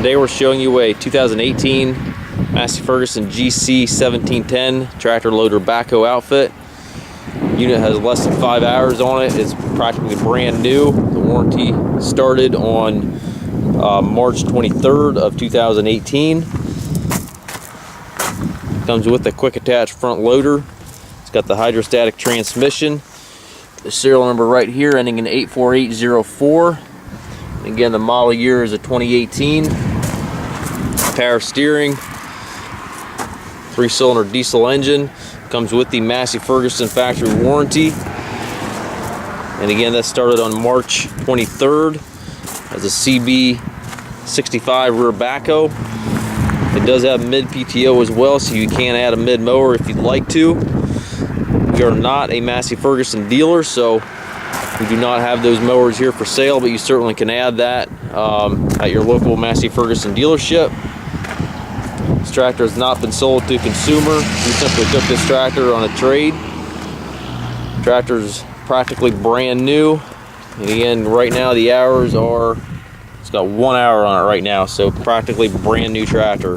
Today we're showing you a 2018 Massey Ferguson GC1710 tractor loader backhoe outfit. Unit has less than 5 hours on it. It's practically brand new. The warranty started on March 23rd of 2018. Comes with a quick attach front loader. It's got the hydrostatic transmission. The serial number right here ending in 84804. Again, the model year is a 2018. Power steering, 3-cylinder diesel engine. Comes with the Massey Ferguson factory warranty. And again, that started on March 23rd as a CB65 rear backhoe. It does have mid PTO as well, so you can add a mid mower if you'd like to. We are not a Massey Ferguson dealer, so we do not have those mowers here for sale, but you certainly can add that at your local Massey Ferguson dealership. This tractor has not been sold to consumer. We simply took this tractor on a trade. Tractor's practically brand new. And again, right now the hours are, it's got 1 hour on it right now, so practically brand new tractor.